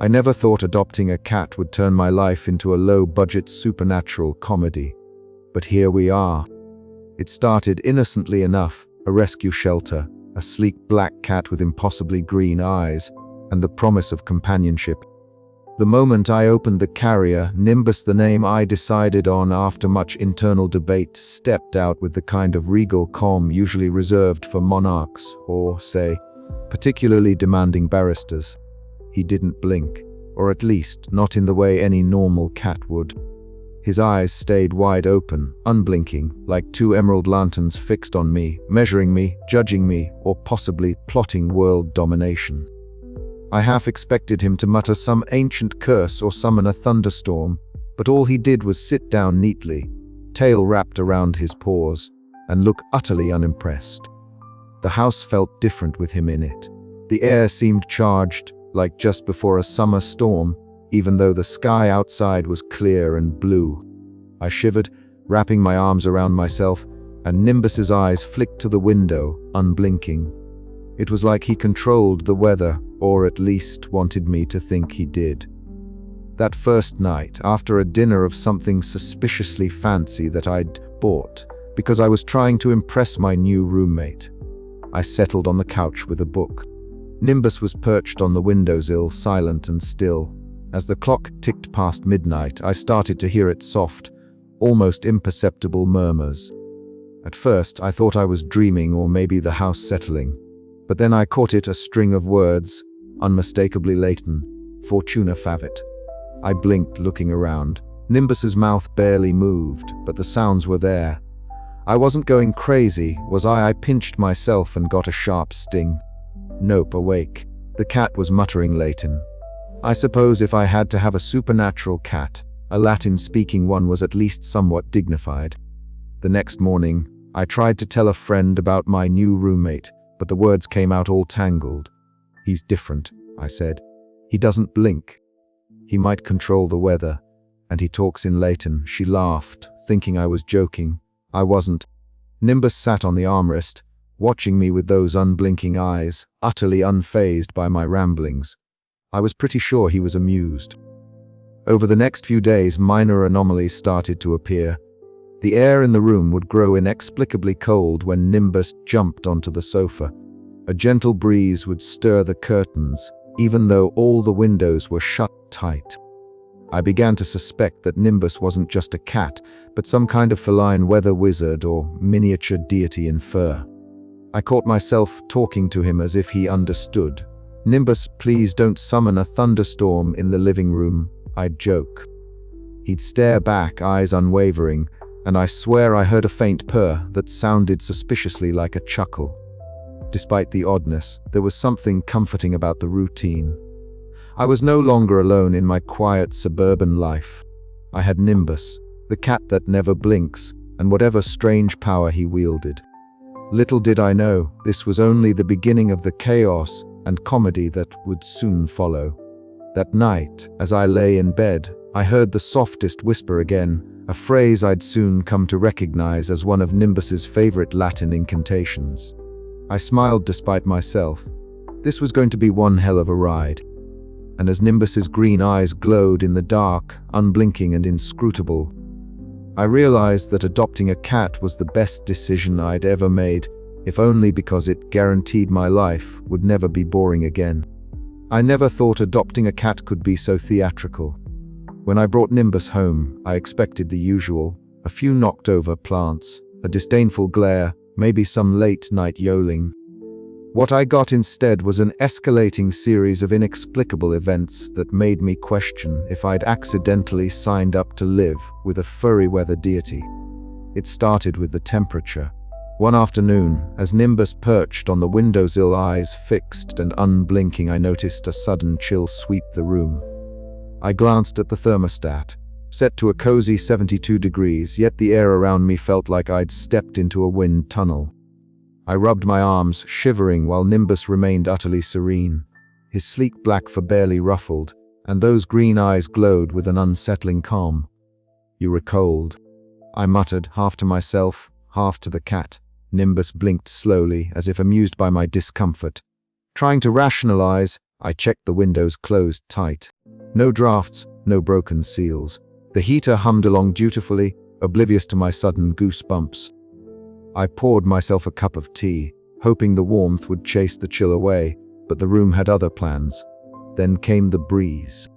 I never thought adopting a cat would turn my life into a low-budget supernatural comedy. But here we are. It started innocently enough, a rescue shelter, a sleek black cat with impossibly green eyes, and the promise of companionship. The moment I opened the carrier, Nimbus, the name I decided on after much internal debate, stepped out with the kind of regal calm usually reserved for monarchs or, say, particularly demanding barristers. He didn't blink, or at least not in the way any normal cat would. His eyes stayed wide open, unblinking, like two emerald lanterns fixed on me, measuring me, judging me, or possibly plotting world domination. I half expected him to mutter some ancient curse or summon a thunderstorm, but all he did was sit down neatly, tail wrapped around his paws, and look utterly unimpressed. The house felt different with him in it. The air seemed charged, like just before a summer storm, even though the sky outside was clear and blue. I shivered, wrapping my arms around myself, and Nimbus's eyes flicked to the window, unblinking. It was like he controlled the weather, or at least wanted me to think he did. That first night, after a dinner of something suspiciously fancy that I'd bought, because I was trying to impress my new roommate, I settled on the couch with a book. Nimbus was perched on the windowsill, silent and still. As the clock ticked past midnight, I started to hear its soft, almost imperceptible murmurs. At first, I thought I was dreaming or maybe the house settling, but then I caught it, a string of words, unmistakably Latin, Fortuna Favit. I blinked, looking around. Nimbus's mouth barely moved, but the sounds were there. I wasn't going crazy, was I? I pinched myself and got a sharp sting. Nope, awake. The cat was muttering Latin. I suppose if I had to have a supernatural cat, a Latin-speaking one was at least somewhat dignified. The next morning, I tried to tell a friend about my new roommate, but the words came out all tangled. He's different, I said. He doesn't blink. He might control the weather, and he talks in Latin. She laughed, thinking I was joking. I wasn't. Nimbus sat on the armrest, watching me with those unblinking eyes, utterly unfazed by my ramblings. I was pretty sure he was amused. Over the next few days, minor anomalies started to appear. The air in the room would grow inexplicably cold when Nimbus jumped onto the sofa. A gentle breeze would stir the curtains, even though all the windows were shut tight. I began to suspect that Nimbus wasn't just a cat, but some kind of feline weather wizard or miniature deity in fur. I caught myself talking to him as if he understood. "Nimbus, please don't summon a thunderstorm in the living room," I'd joke. He'd stare back, eyes unwavering, and I swear I heard a faint purr that sounded suspiciously like a chuckle. Despite the oddness, there was something comforting about the routine. I was no longer alone in my quiet suburban life. I had Nimbus, the cat that never blinks, and whatever strange power he wielded. Little did I know, this was only the beginning of the chaos and comedy that would soon follow. That night, as I lay in bed, I heard the softest whisper again, a phrase I'd soon come to recognize as one of Nimbus's favorite Latin incantations. I smiled despite myself. This was going to be one hell of a ride. And as Nimbus's green eyes glowed in the dark, unblinking and inscrutable, I realized that adopting a cat was the best decision I'd ever made, if only because it guaranteed my life would never be boring again. I never thought adopting a cat could be so theatrical. When I brought Nimbus home, I expected the usual, a few knocked-over plants, a disdainful glare, maybe some late-night yodeling. What I got instead was an escalating series of inexplicable events that made me question if I'd accidentally signed up to live with a furry weather deity. It started with the temperature. One afternoon, as Nimbus perched on the windowsill, eyes fixed and unblinking, I noticed a sudden chill sweep the room. I glanced at the thermostat, set to a cozy 72 degrees, yet the air around me felt like I'd stepped into a wind tunnel. I rubbed my arms, shivering, while Nimbus remained utterly serene, his sleek black fur barely ruffled, and those green eyes glowed with an unsettling calm. "You were cold," I muttered, half to myself, half to the cat. Nimbus blinked slowly, as if amused by my discomfort. Trying to rationalize, I checked the windows closed tight. No drafts, no broken seals. The heater hummed along dutifully, oblivious to my sudden goosebumps. I poured myself a cup of tea, hoping the warmth would chase the chill away, but the room had other plans. Then came the breeze.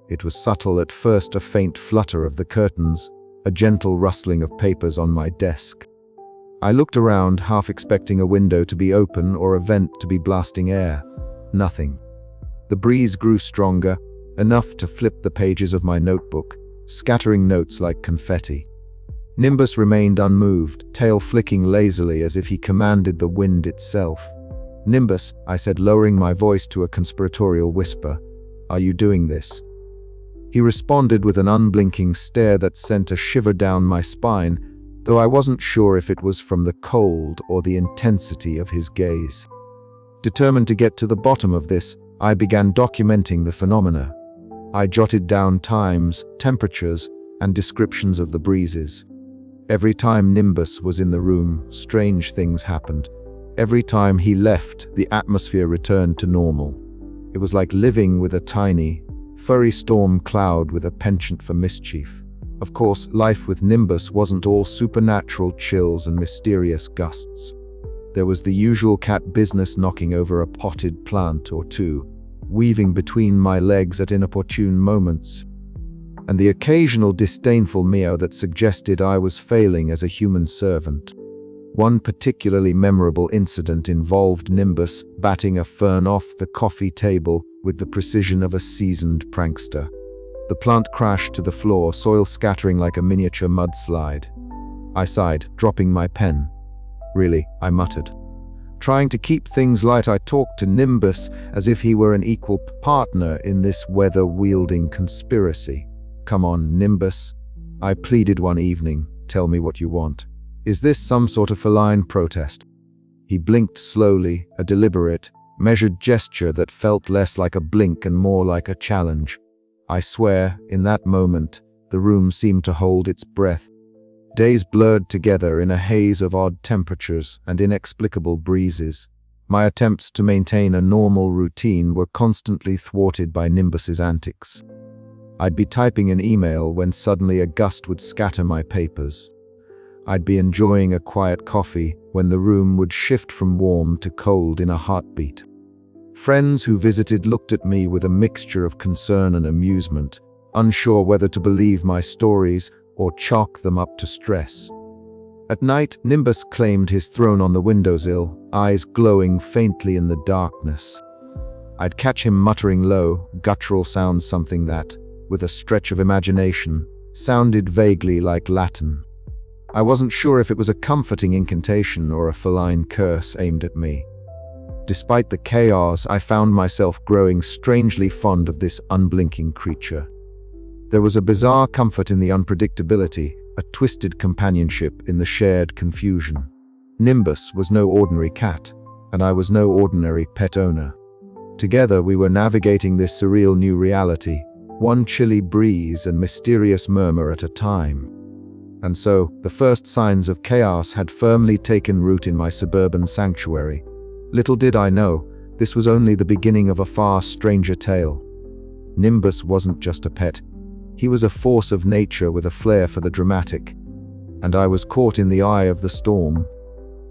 It was subtle at first, a faint flutter of the curtains, a gentle rustling of papers on my desk. I looked around, half expecting a window to be open or a vent to be blasting air. Nothing. The breeze grew stronger, enough to flip the pages of my notebook, scattering notes like confetti. Nimbus remained unmoved, tail flicking lazily as if he commanded the wind itself. "Nimbus," I said, lowering my voice to a conspiratorial whisper, "are you doing this?" He responded with an unblinking stare that sent a shiver down my spine, though I wasn't sure if it was from the cold or the intensity of his gaze. Determined to get to the bottom of this, I began documenting the phenomena. I jotted down times, temperatures, and descriptions of the breezes. Every time Nimbus was in the room, strange things happened. Every time he left, the atmosphere returned to normal. It was like living with a tiny, furry storm cloud with a penchant for mischief. Of course, life with Nimbus wasn't all supernatural chills and mysterious gusts. There was the usual cat business, knocking over a potted plant or two, weaving between my legs at inopportune moments, and the occasional disdainful meow that suggested I was failing as a human servant. One particularly memorable incident involved Nimbus batting a fern off the coffee table with the precision of a seasoned prankster. The plant crashed to the floor, soil scattering like a miniature mudslide. I sighed, dropping my pen. "Really?" I muttered. Trying to keep things light, I talked to Nimbus as if he were an equal partner in this weather-wielding conspiracy. "Come on, Nimbus," I pleaded one evening. "Tell me what you want. Is this some sort of feline protest?" He blinked slowly, a deliberate, measured gesture that felt less like a blink and more like a challenge. I swear, in that moment, the room seemed to hold its breath. Days blurred together in a haze of odd temperatures and inexplicable breezes. My attempts to maintain a normal routine were constantly thwarted by Nimbus's antics. I'd be typing an email when suddenly a gust would scatter my papers. I'd be enjoying a quiet coffee when the room would shift from warm to cold in a heartbeat. Friends who visited looked at me with a mixture of concern and amusement, unsure whether to believe my stories or chalk them up to stress. At night, Nimbus claimed his throne on the windowsill, eyes glowing faintly in the darkness. I'd catch him muttering low, guttural sounds, something that, with a stretch of imagination, sounded vaguely like Latin. I wasn't sure if it was a comforting incantation or a feline curse aimed at me. Despite the chaos, I found myself growing strangely fond of this unblinking creature. There was a bizarre comfort in the unpredictability, a twisted companionship in the shared confusion. Nimbus was no ordinary cat, and I was no ordinary pet owner. Together we were navigating this surreal new reality, one chilly breeze and mysterious murmur at a time. And so, the first signs of chaos had firmly taken root in my suburban sanctuary. Little did I know, this was only the beginning of a far stranger tale. Nimbus wasn't just a pet. He was a force of nature with a flair for the dramatic. And I was caught in the eye of the storm.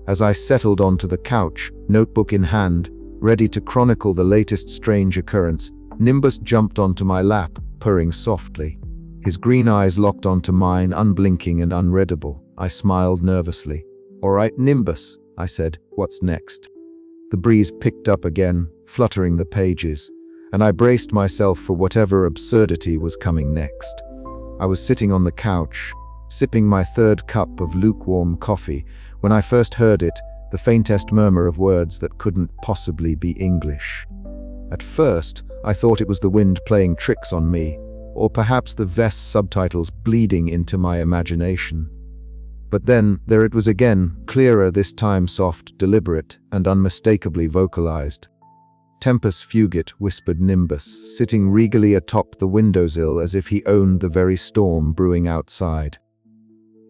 As I settled onto the couch, notebook in hand, ready to chronicle the latest strange occurrence, Nimbus jumped onto my lap, purring softly. His green eyes locked onto mine, unblinking and unreadable. I smiled nervously. "All right, Nimbus," I said, "what's next?" The breeze picked up again, fluttering the pages, and I braced myself for whatever absurdity was coming next. I was sitting on the couch, sipping my third cup of lukewarm coffee, when I first heard it, the faintest murmur of words that couldn't possibly be English. At first, I thought it was the wind playing tricks on me, or perhaps the VES subtitles bleeding into my imagination. But then, there it was again, clearer this time, soft, deliberate, and unmistakably vocalized. "Tempus fugit," whispered Nimbus, sitting regally atop the windowsill as if he owned the very storm brewing outside.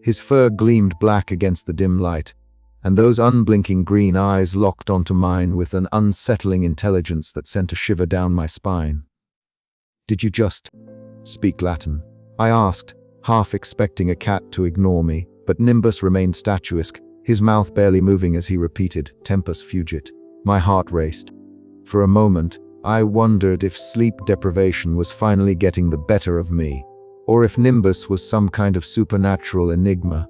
His fur gleamed black against the dim light, and those unblinking green eyes locked onto mine with an unsettling intelligence that sent a shiver down my spine. "Did you just speak Latin?" I asked, half expecting a cat to ignore me, but Nimbus remained statuesque, his mouth barely moving as he repeated, "Tempus fugit." My heart raced. For a moment, I wondered if sleep deprivation was finally getting the better of me, or if Nimbus was some kind of supernatural enigma.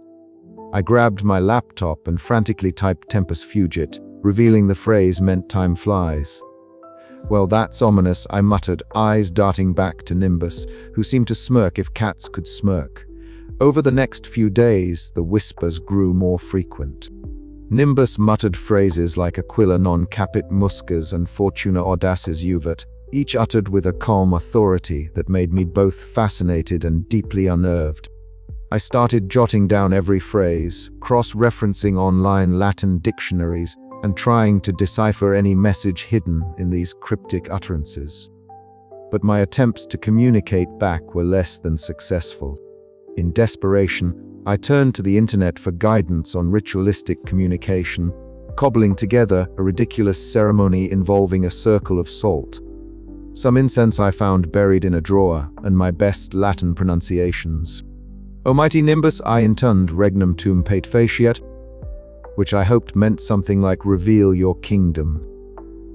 I grabbed my laptop and frantically typed "Tempus fugit," revealing the phrase meant "time flies." "Well, that's ominous," I muttered, eyes darting back to Nimbus, who seemed to smirk if cats could smirk. Over the next few days, the whispers grew more frequent. Nimbus muttered phrases like "Aquila non capit muscas" and "Fortuna audaces juvat," each uttered with a calm authority that made me both fascinated and deeply unnerved. I started jotting down every phrase, cross-referencing online Latin dictionaries, and trying to decipher any message hidden in these cryptic utterances. But my attempts to communicate back were less than successful. In desperation, I turned to the internet for guidance on ritualistic communication, cobbling together a ridiculous ceremony involving a circle of salt. Some incense I found buried in a drawer, and my best Latin pronunciations. "O mighty Nimbus," I intoned, "regnum tuum pate faciat," which I hoped meant something like "reveal your kingdom."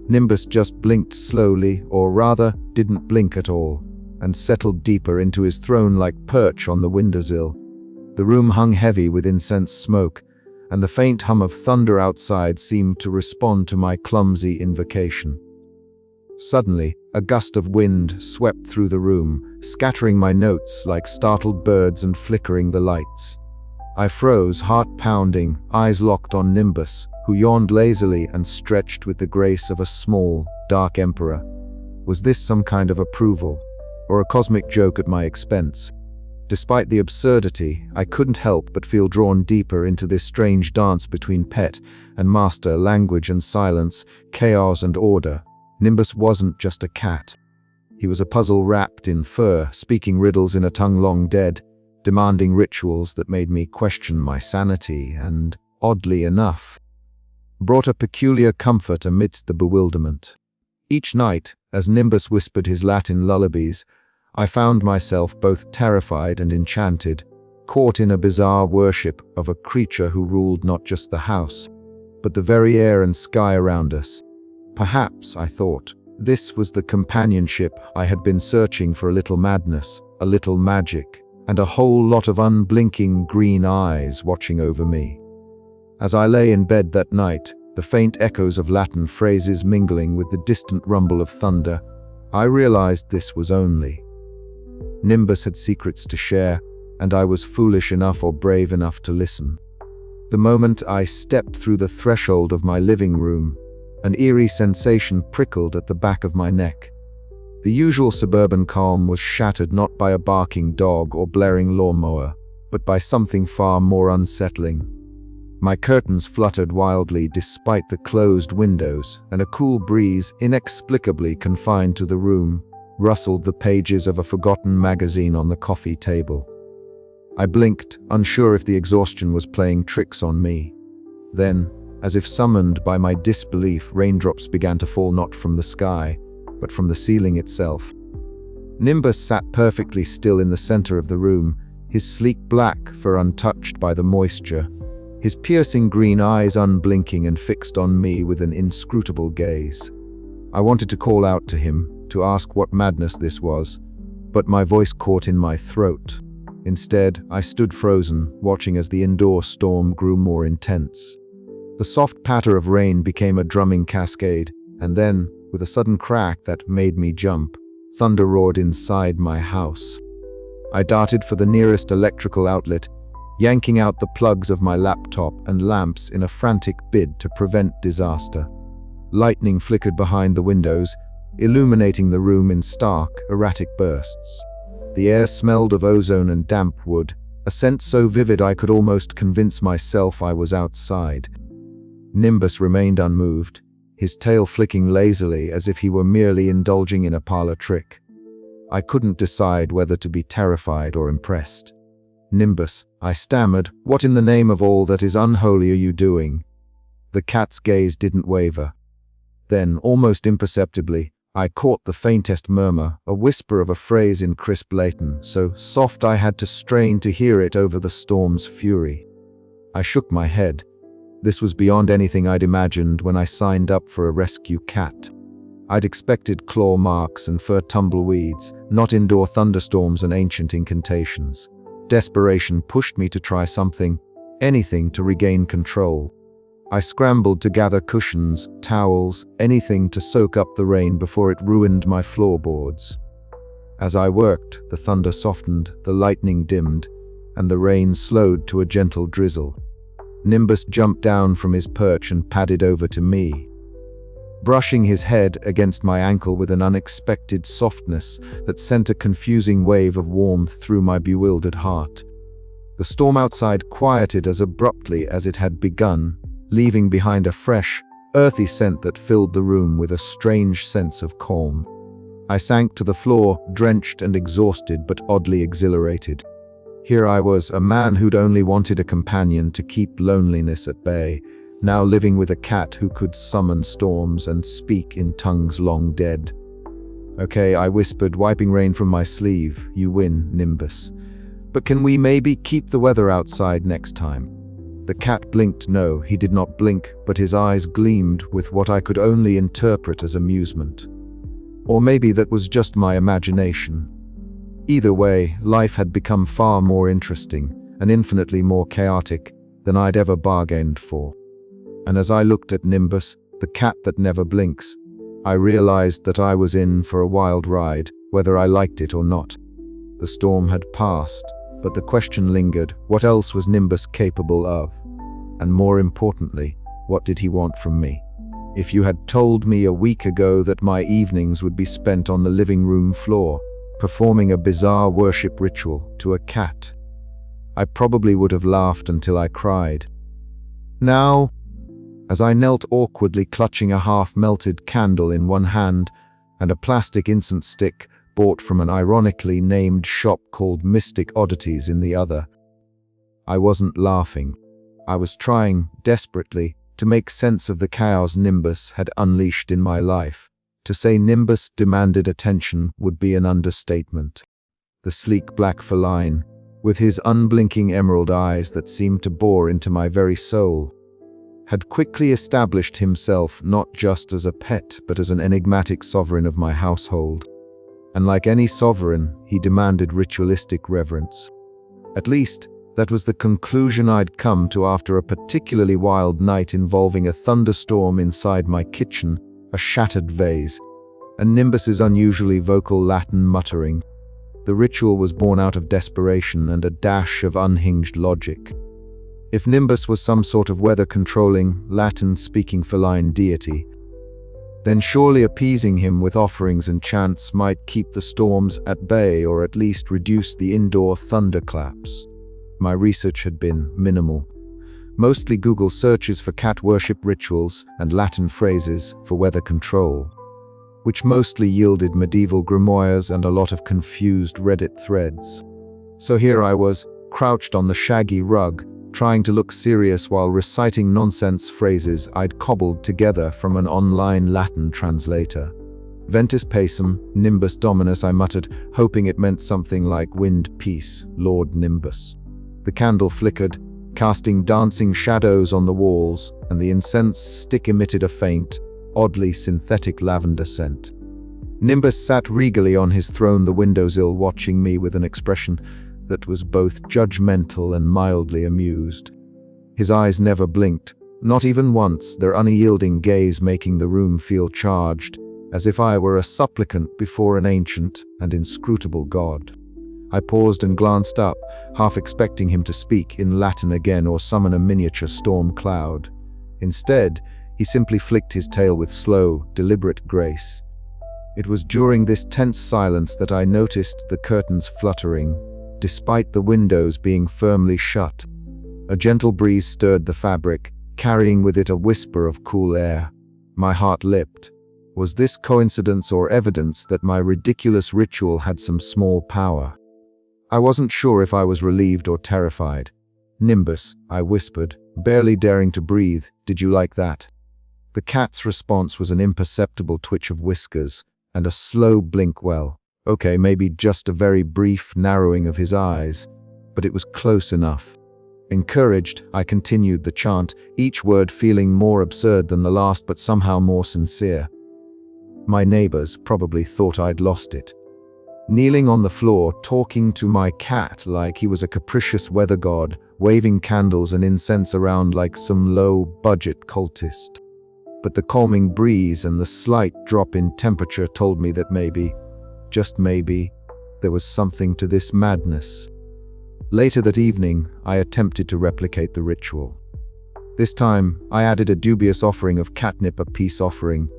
Nimbus just blinked slowly, or rather, didn't blink at all, and settled deeper into his throne-like perch on the windowsill. The room hung heavy with incense smoke, and the faint hum of thunder outside seemed to respond to my clumsy invocation. Suddenly, a gust of wind swept through the room, scattering my notes like startled birds and flickering the lights. I froze, heart pounding, eyes locked on Nimbus, who yawned lazily and stretched with the grace of a small, dark emperor. Was this some kind of approval, or a cosmic joke at my expense? Despite the absurdity, I couldn't help but feel drawn deeper into this strange dance between pet and master, language and silence, chaos and order. Nimbus wasn't just a cat. He was a puzzle wrapped in fur, speaking riddles in a tongue long dead, demanding rituals that made me question my sanity and, oddly enough, brought a peculiar comfort amidst the bewilderment. Each night, as Nimbus whispered his Latin lullabies, I found myself both terrified and enchanted, caught in a bizarre worship of a creature who ruled not just the house, but the very air and sky around us. Perhaps, I thought, this was the companionship I had been searching for: a little madness, a little magic, and a whole lot of unblinking green eyes watching over me. As I lay in bed that night, the faint echoes of Latin phrases mingling with the distant rumble of thunder, I realized this was only. Nimbus had secrets to share, and I was foolish enough or brave enough to listen. The moment I stepped through the threshold of my living room, an eerie sensation prickled at the back of my neck. The usual suburban calm was shattered not by a barking dog or blaring lawnmower, but by something far more unsettling. My curtains fluttered wildly despite the closed windows, and a cool breeze, inexplicably confined to the room, rustled the pages of a forgotten magazine on the coffee table. I blinked, unsure if the exhaustion was playing tricks on me. Then, as if summoned by my disbelief, raindrops began to fall not from the sky, but from the ceiling itself. Nimbus sat perfectly still in the center of the room, his sleek black fur untouched by the moisture, his piercing green eyes unblinking and fixed on me with an inscrutable gaze. I wanted to call out to him, to ask what madness this was, but my voice caught in my throat. Instead, I stood frozen, watching as the indoor storm grew more intense. The soft patter of rain became a drumming cascade, and then, with a sudden crack that made me jump, thunder roared inside my house. I darted for the nearest electrical outlet, yanking out the plugs of my laptop and lamps in a frantic bid to prevent disaster. Lightning flickered behind the windows, illuminating the room in stark, erratic bursts. The air smelled of ozone and damp wood, a scent so vivid I could almost convince myself I was outside. Nimbus remained unmoved, his tail flicking lazily as if he were merely indulging in a parlor trick. I couldn't decide whether to be terrified or impressed. "Nimbus," I stammered, "what in the name of all that is unholy are you doing? The cat's gaze didn't waver. Then, almost imperceptibly, I caught the faintest murmur, a whisper of a phrase in crisp Latin, so soft I had to strain to hear it over the storm's fury. I shook my head. This was beyond anything I'd imagined when I signed up for a rescue cat. I'd expected claw marks and fur tumbleweeds, not indoor thunderstorms and ancient incantations. Desperation pushed me to try something, anything to regain control. I scrambled to gather cushions, towels, anything to soak up the rain before it ruined my floorboards. As I worked, the thunder softened, the lightning dimmed, and the rain slowed to a gentle drizzle. Nimbus jumped down from his perch and padded over to me, brushing his head against my ankle with an unexpected softness that sent a confusing wave of warmth through my bewildered heart. The storm outside quieted as abruptly as it had begun, leaving behind a fresh, earthy scent that filled the room with a strange sense of calm. I sank to the floor, drenched and exhausted but oddly exhilarated. Here I was, a man who'd only wanted a companion to keep loneliness at bay, now living with a cat who could summon storms and speak in tongues long dead. "Okay," I whispered, wiping rain from my sleeve. "You win, Nimbus. But can we maybe keep the weather outside next time?" The cat blinked no, he did not blink, but his eyes gleamed with what I could only interpret as amusement. Or maybe that was just my imagination. Either way, life had become far more interesting and infinitely more chaotic than I'd ever bargained for. And as I looked at Nimbus, the cat that never blinks, I realized that I was in for a wild ride, whether I liked it or not. The storm had passed, but the question lingered, what else was Nimbus capable of? And more importantly, what did he want from me? If you had told me a week ago that my evenings would be spent on the living room floor, performing a bizarre worship ritual to a cat, I probably would have laughed until I cried. Now, as I knelt awkwardly clutching a half-melted candle in one hand and a plastic incense stick bought from an ironically named shop called Mystic Oddities in the other, I wasn't laughing. I was trying, desperately, to make sense of the chaos Nimbus had unleashed in my life. To say Nimbus demanded attention would be an understatement. The sleek black feline, with his unblinking emerald eyes that seemed to bore into my very soul, had quickly established himself not just as a pet, but as an enigmatic sovereign of my household. And like any sovereign, he demanded ritualistic reverence. At least, that was the conclusion I'd come to after a particularly wild night involving a thunderstorm inside my kitchen, a shattered vase, and Nimbus's unusually vocal Latin muttering. The ritual was born out of desperation and a dash of unhinged logic. If Nimbus was some sort of weather-controlling, Latin-speaking feline deity, then surely appeasing him with offerings and chants might keep the storms at bay or at least reduce the indoor thunderclaps. My research had been minimal. Mostly Google searches for cat worship rituals and Latin phrases for weather control, which mostly yielded medieval grimoires and a lot of confused Reddit threads. So here I was, crouched on the shaggy rug, trying to look serious while reciting nonsense phrases I'd cobbled together from an online Latin translator. Ventus pacem, Nimbus Dominus, I muttered, hoping it meant something like wind peace, Lord Nimbus. The candle flickered, casting dancing shadows on the walls, and the incense stick emitted a faint, oddly synthetic lavender scent. Nimbus sat regally on his throne, the windowsill, watching me with an expression that was both judgmental and mildly amused. His eyes never blinked, not even once, their unyielding gaze making the room feel charged, as if I were a supplicant before an ancient and inscrutable god. I paused and glanced up, half expecting him to speak in Latin again or summon a miniature storm cloud. Instead, he simply flicked his tail with slow, deliberate grace. It was during this tense silence that I noticed the curtains fluttering, despite the windows being firmly shut. A gentle breeze stirred the fabric, carrying with it a whisper of cool air. My heart leapt. Was this coincidence or evidence that my ridiculous ritual had some small power? I wasn't sure if I was relieved or terrified. "Nimbus," I whispered, barely daring to breathe. "Did you like that?" The cat's response was an imperceptible twitch of whiskers and a slow blink. Well, okay, maybe just a very brief narrowing of his eyes, but it was close enough. Encouraged, I continued the chant, each word feeling more absurd than the last but somehow more sincere. My neighbors probably thought I'd lost it. Kneeling on the floor, talking to my cat like he was a capricious weather god, waving candles and incense around like some low-budget cultist. But the calming breeze and the slight drop in temperature told me that maybe, just maybe, there was something to this madness. Later that evening, I attempted to replicate the ritual. This time, I added a dubious offering of catnip, a peace offering,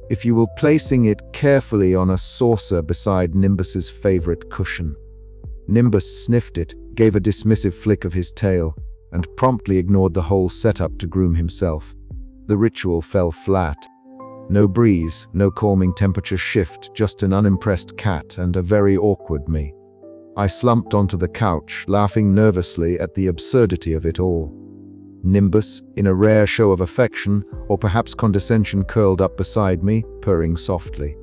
if you will, placing it carefully on a saucer beside Nimbus's favorite cushion. Nimbus sniffed it, gave a dismissive flick of his tail, and promptly ignored the whole setup to groom himself. The ritual fell flat. No breeze, no calming temperature shift, just an unimpressed cat and a very awkward me. I slumped onto the couch, laughing nervously at the absurdity of it all. Nimbus, in a rare show of affection, or perhaps condescension, curled up beside me, purring softly.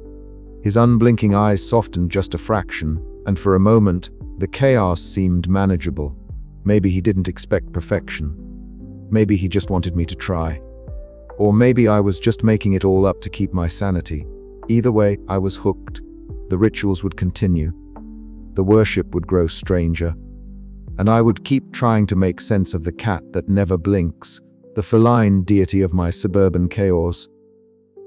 His unblinking eyes softened just a fraction, and for a moment, the chaos seemed manageable. Maybe he didn't expect perfection. Maybe he just wanted me to try. Or maybe I was just making it all up to keep my sanity. Either way, I was hooked. The rituals would continue. The worship would grow stranger. And I would keep trying to make sense of the cat that never blinks, the feline deity of my suburban chaos.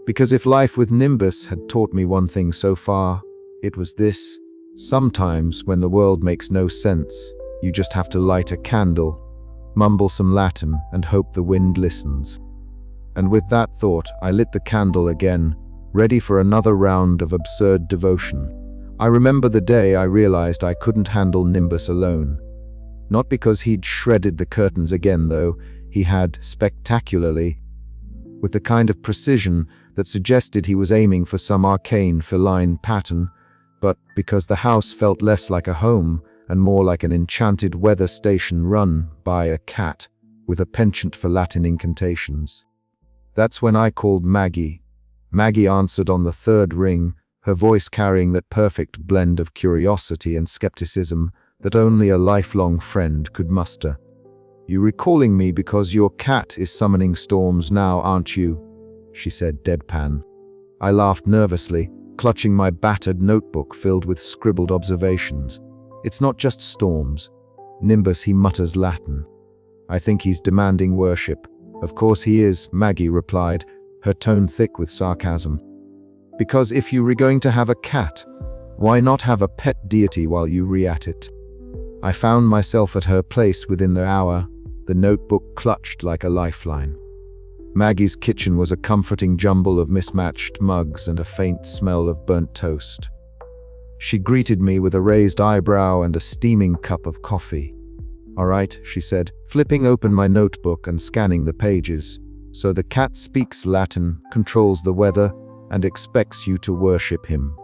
Because if life with Nimbus had taught me one thing so far, it was this: sometimes when the world makes no sense, you just have to light a candle, mumble some Latin, and hope the wind listens. And with that thought, I lit the candle again, ready for another round of absurd devotion. I remember the day I realized I couldn't handle Nimbus alone. Not because he'd shredded the curtains again, though. He had, spectacularly, with the kind of precision that suggested he was aiming for some arcane feline pattern, but because the house felt less like a home and more like an enchanted weather station run by a cat with a penchant for Latin incantations. That's when I called Maggie. Maggie answered on the third ring, her voice carrying that perfect blend of curiosity and skepticism that only a lifelong friend could muster. "You're calling me because your cat is summoning storms now, aren't you?" she said deadpan. I laughed nervously, clutching my battered notebook filled with scribbled observations. "It's not just storms. Nimbus, he mutters Latin. I think he's demanding worship." "Of course he is," Maggie replied, her tone thick with sarcasm. "Because if you were going to have a cat, why not have a pet deity while you re-at it?" I found myself at her place within the hour, the notebook clutched like a lifeline. Maggie's kitchen was a comforting jumble of mismatched mugs and a faint smell of burnt toast. She greeted me with a raised eyebrow and a steaming cup of coffee. "All right," she said, flipping open my notebook and scanning the pages. "So the cat speaks Latin, controls the weather, and expects you to worship him.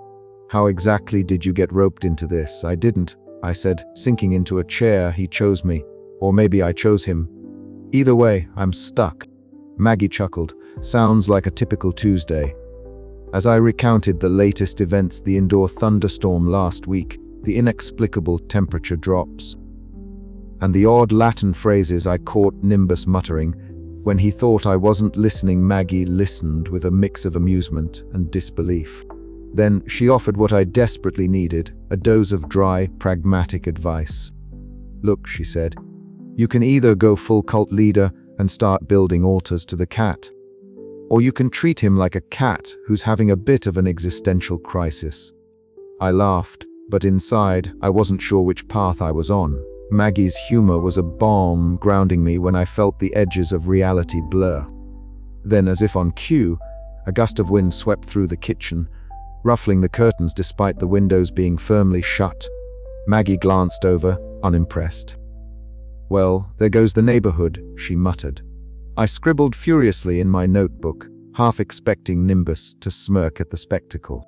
How exactly did you get roped into this?" "I didn't," I said, sinking into a chair. "He chose me. Or maybe I chose him. Either way, I'm stuck." Maggie chuckled. "Sounds like a typical Tuesday." As I recounted the latest events, the indoor thunderstorm last week, the inexplicable temperature drops, and the odd Latin phrases I caught Nimbus muttering, when he thought I wasn't listening, Maggie listened with a mix of amusement and disbelief. Then she offered what I desperately needed, a dose of dry, pragmatic advice. "Look," she said, "you can either go full cult leader and start building altars to the cat, or you can treat him like a cat who's having a bit of an existential crisis." I laughed, but inside, I wasn't sure which path I was on. Maggie's humor was a balm grounding me when I felt the edges of reality blur. Then, as if on cue, a gust of wind swept through the kitchen, ruffling the curtains despite the windows being firmly shut. Maggie glanced over, unimpressed. "Well, there goes the neighborhood," she muttered. I scribbled furiously in my notebook, half expecting Nimbus to smirk at the spectacle.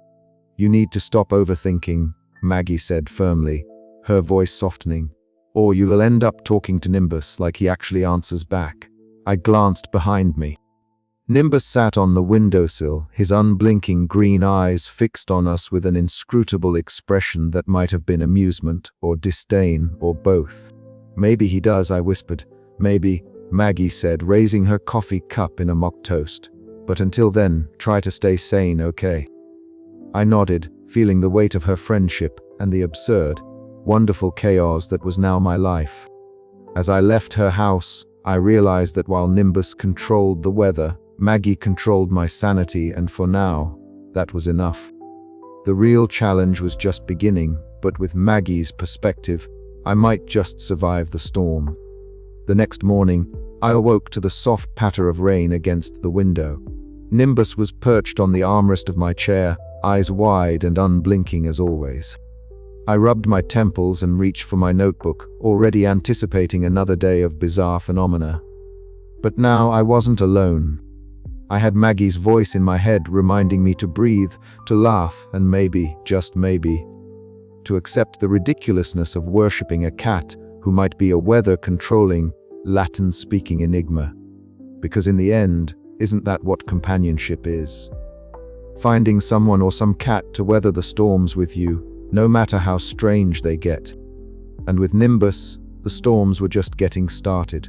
"You need to stop overthinking," Maggie said firmly, her voice softening. or you will end up talking to Nimbus like he actually answers back. I glanced behind me. Nimbus sat on the windowsill, his unblinking green eyes fixed on us with an inscrutable expression that might have been amusement or disdain or both. "Maybe he does," I whispered. "Maybe," Maggie said, raising her coffee cup in a mock toast. "But until then, try to stay sane, okay?" I nodded, feeling the weight of her friendship and the absurd, wonderful chaos that was now my life. As I left her house, I realized that while Nimbus controlled the weather, Maggie controlled my sanity, and for now, that was enough. The real challenge was just beginning, but with Maggie's perspective, I might just survive the storm. The next morning, I awoke to the soft patter of rain against the window. Nimbus was perched on the armrest of my chair, eyes wide and unblinking as always. I rubbed my temples and reached for my notebook, already anticipating another day of bizarre phenomena. But now I wasn't alone. I had Maggie's voice in my head reminding me to breathe, to laugh, and maybe, just maybe, to accept the ridiculousness of worshipping a cat who might be a weather-controlling, Latin-speaking enigma. Because in the end, isn't that what companionship is? Finding someone or some cat to weather the storms with you, no matter how strange they get. And with Nimbus, the storms were just getting started.